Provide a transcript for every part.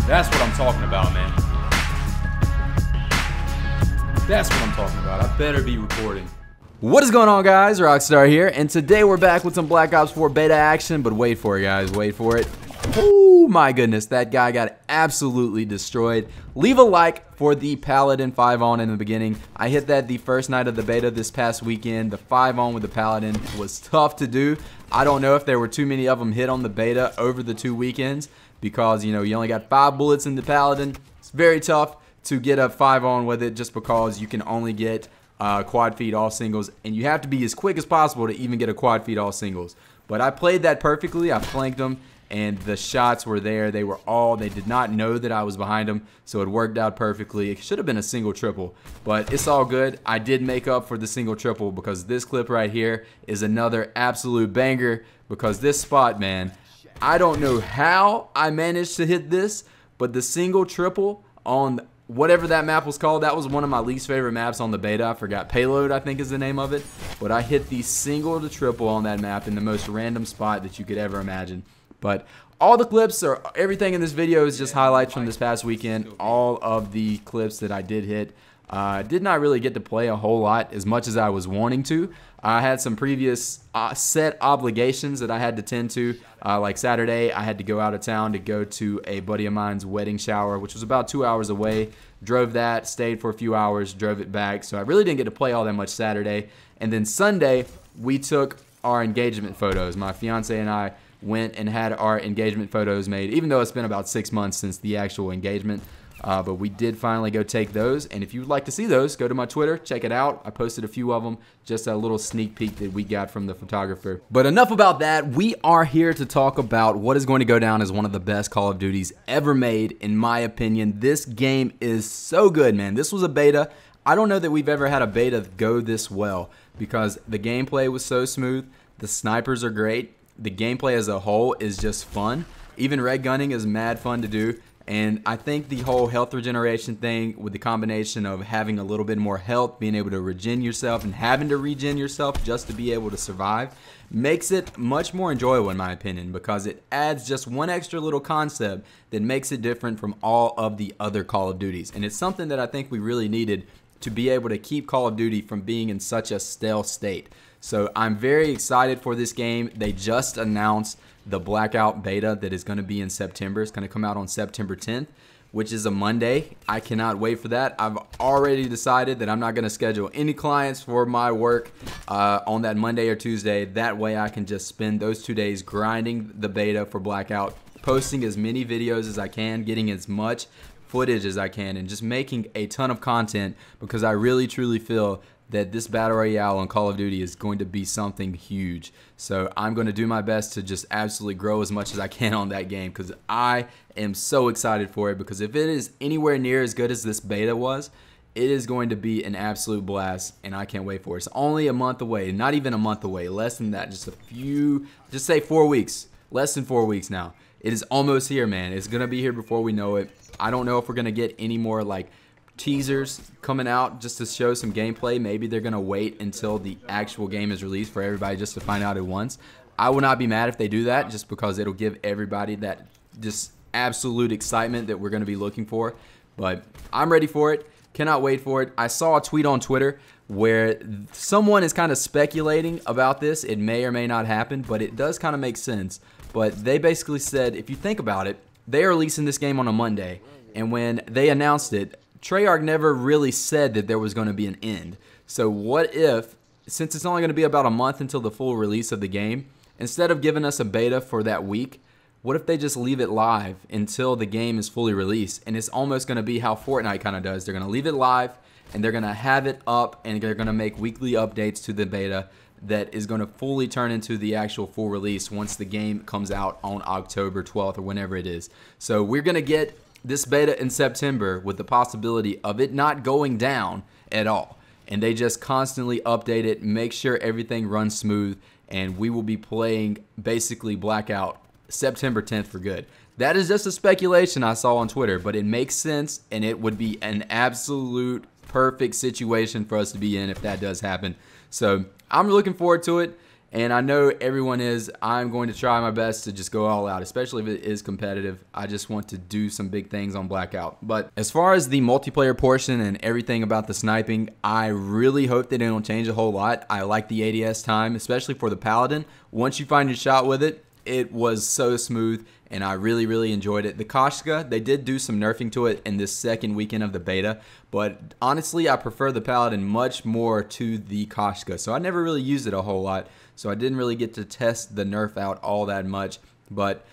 That's what I'm talking about, man. That's what I'm talking about. I better be recording. What is going on, guys? Rockstar here, and today we're back with some Black Ops 4 beta action, but wait for it, guys. Wait for it. Oh my goodness, that guy got absolutely destroyed. Leave a like for the Paladin 5-on in the beginning. I hit that the first night of the beta this past weekend. The 5-on with the Paladin was tough to do. I don't know if there were too many of them hit on the beta over the 2 weekends because, you know, you only got 5 bullets in the Paladin. It's very tough to get a 5-on with it just because you can only get quad feed all singles, and you have to be as quick as possible to even get a quad feed all singles. But I played that perfectly. I flanked them, and the shots were there. They did not know that I was behind them, so it worked out perfectly. It should have been a single triple, but it's all good. I did make up for the single triple because this clip right here is another absolute banger because this spot, man, I don't know how I managed to hit this, but the single triple on whatever that map was called, that was one of my least favorite maps on the beta. I forgot. Payload, I think, is the name of it. But I hit the single to triple on that map in the most random spot that you could ever imagine. But all the clips, or everything in this video, is just highlights from this past weekend. All of the clips that I did hit. Did not really get to play a whole lot as much as I was wanting to. I had some previous set obligations that I had to tend to. Like Saturday, I had to go out of town to go to a buddy of mine's wedding shower, which was about 2 hours away. Drove that, stayed for a few hours, drove it back. So I really didn't get to play all that much Saturday. And then Sunday, we took our engagement photos. My fiance and I went and had our engagement photos made, even though it's been about 6 months since the actual engagement. But we did finally go take those, and if you'd like to see those, go to my Twitter, check it out. I posted a few of them, just a little sneak peek that we got from the photographer. But enough about that. We are here to talk about what is going to go down as one of the best Call of Duties ever made, in my opinion. This game is so good, man. This was a beta. I don't know that we've ever had a beta go this well because the gameplay was so smooth. The snipers are great. The gameplay as a whole is just fun. Even red gunning is mad fun to do. And I think the whole health regeneration thing with the combination of having a little bit more health, being able to regen yourself and having to regen yourself just to be able to survive makes it much more enjoyable, in my opinion, because it adds just one extra little concept that makes it different from all of the other Call of Duties. And it's something that I think we really needed to be able to keep Call of Duty from being in such a stale state. So I'm very excited for this game. They just announced the Blackout Beta that is going to be in September. It's going to come out on September 10th, which is a Monday. I cannot wait for that. I've already decided that I'm not going to schedule any clients for my work on that Monday or Tuesday. That way I can just spend those 2 days grinding the beta for Blackout, posting as many videos as I can, getting as much footage as I can, and just making a ton of content because I really truly feel that this Battle Royale on Call of Duty is going to be something huge. So I'm going to do my best to just absolutely grow as much as I can on that game because I am so excited for it, because if it is anywhere near as good as this beta was, it is going to be an absolute blast, and I can't wait for it. It's only a month away, not even a month away, less than that, just say 4 weeks, less than 4 weeks now. It is almost here, man. It's going to be here before we know it. I don't know if we're going to get any more like teasers coming out just to show some gameplay. Maybe they're going to wait until the actual game is released for everybody just to find out at once. I will not be mad if they do that, just because it'll give everybody that just absolute excitement that we're going to be looking for. But I'm ready for it. Cannot wait for it. I saw a tweet on Twitter where someone is kind of speculating about this. It may or may not happen, but it does kind of make sense. But they basically said, if you think about it, they are releasing this game on a Monday, and when they announced it, Treyarch never really said that there was going to be an end. So what if, since it's only going to be about a month until the full release of the game, instead of giving us a beta for that week, what if they just leave it live until the game is fully released? And it's almost going to be how Fortnite kind of does. They're going to leave it live, and they're going to have it up, and they're going to make weekly updates to the beta that is going to fully turn into the actual full release once the game comes out on October 12th or whenever it is. So we're going to get this beta in September with the possibility of it not going down at all. And they just constantly update it, make sure everything runs smooth, and we will be playing basically Blackout September 10th for good. That is just a speculation I saw on Twitter, but it makes sense, and it would be an absolute perfect situation for us to be in if that does happen. So I'm looking forward to it, and I know everyone is. I'm going to try my best to just go all out, especially if it is competitive. I just want to do some big things on Blackout. But as far as the multiplayer portion and everything about the sniping, I really hope that they don't change a whole lot. I like the ADS time, especially for the Paladin. Once you find your shot with it, it was so smooth, and I really, really enjoyed it. The Koshka, they did do some nerfing to it in this second weekend of the beta, but honestly, I prefer the Paladin much more to the Koshka, so I never really used it a whole lot, so I didn't really get to test the nerf out all that much. But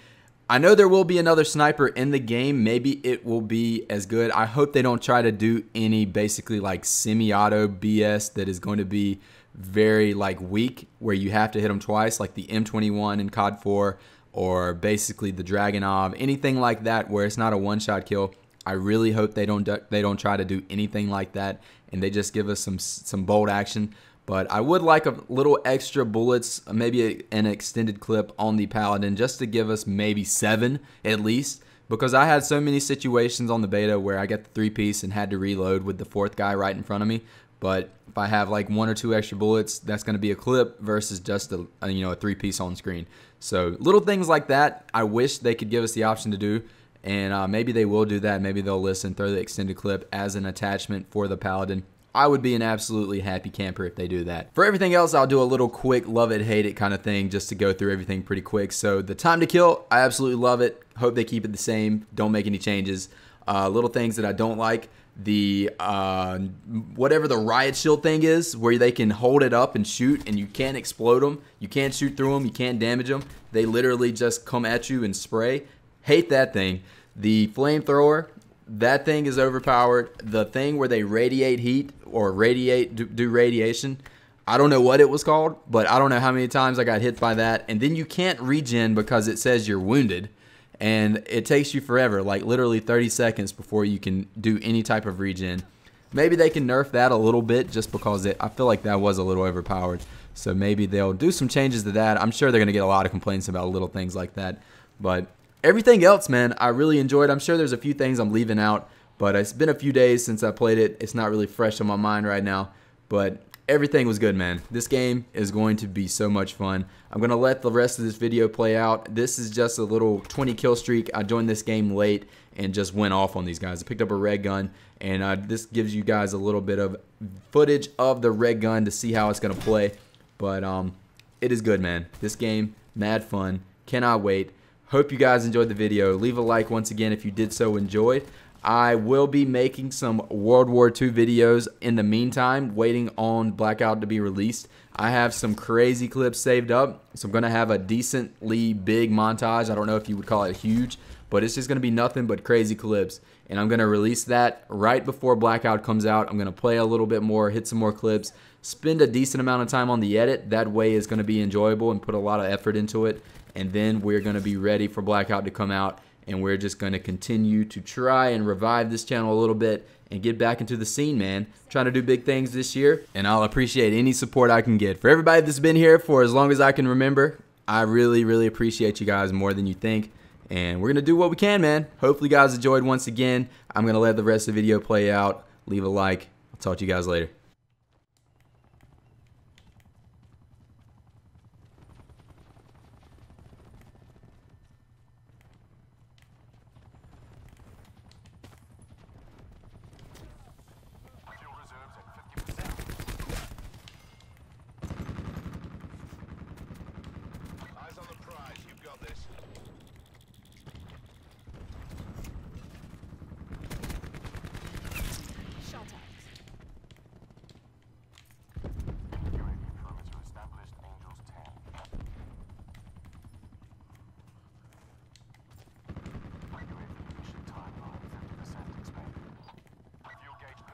I know there will be another sniper in the game. Maybe it will be as good. I hope they don't try to do any basically like semi-auto BS that is going to be very like weak, where you have to hit them twice, like the M21 in COD 4, or basically the Dragunov, anything like that where it's not a one-shot kill. I really hope they don't try to do anything like that, and they just give us some bold action. But I would like a little extra bullets, maybe an extended clip on the Paladin, just to give us maybe 7 at least, because I had so many situations on the beta where I got the 3-piece and had to reload with the 4th guy right in front of me. But if I have like 1 or 2 extra bullets, that's going to be a clip versus just a 3-piece on screen. So little things like that, I wish they could give us the option to do, and maybe they will do that. Maybe they'll listen, throw the extended clip as an attachment for the Paladin. I would be an absolutely happy camper if they do that. For everything else, I'll do a little quick love it, hate it kind of thing just to go through everything pretty quick. So the time to kill, I absolutely love it. Hope they keep it the same. Don't make any changes. Little things that I don't like. The whatever the riot shield thing is, where they can hold it up and shoot and you can't explode them, you can't shoot through them, you can't damage them, they literally just come at you and spray. Hate that thing. The flamethrower, that thing is overpowered. The thing where they radiate heat or do radiation, I don't know what it was called, but I don't know how many times I got hit by that. And then you can't regen because it says you're wounded. And it takes you forever, like literally 30 seconds before you can do any type of regen. Maybe they can nerf that a little bit just because I feel like that was a little overpowered. So maybe they'll do some changes to that. I'm sure they're going to get a lot of complaints about little things like that. But everything else, man, I really enjoyed. I'm sure there's a few things I'm leaving out, but it's been a few days since I played it. It's not really fresh on my mind right now, but everything was good, man. This game is going to be so much fun. I'm going to let the rest of this video play out. This is just a little 20 kill streak. I joined this game late and just went off on these guys. I picked up a red gun, and this gives you guys a little bit of footage of the red gun to see how it's going to play. But it is good, man. This game, mad fun. Cannot wait. Hope you guys enjoyed the video. Leave a like once again if you did so enjoy. I will be making some World War II videos in the meantime, waiting on Blackout to be released. I have some crazy clips saved up, so I'm going to have a decently big montage. I don't know if you would call it huge, but it's just going to be nothing but crazy clips. And I'm going to release that right before Blackout comes out. I'm going to play a little bit more, hit some more clips, spend a decent amount of time on the edit. That way it's going to be enjoyable and put a lot of effort into it. And then we're going to be ready for Blackout to come out. And we're just going to continue to try and revive this channel a little bit and get back into the scene, man. Trying to do big things this year, and I'll appreciate any support I can get. For everybody that's been here for as long as I can remember, I really, really appreciate you guys more than you think. And we're going to do what we can, man. Hopefully you guys enjoyed once again. I'm going to let the rest of the video play out. Leave a like. I'll talk to you guys later.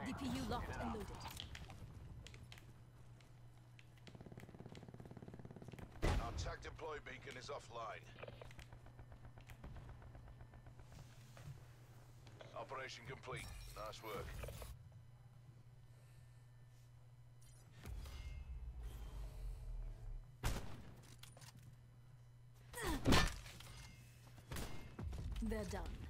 DPU locked and loaded. Our TAC deploy beacon is offline. Operation complete. Nice work. They're done.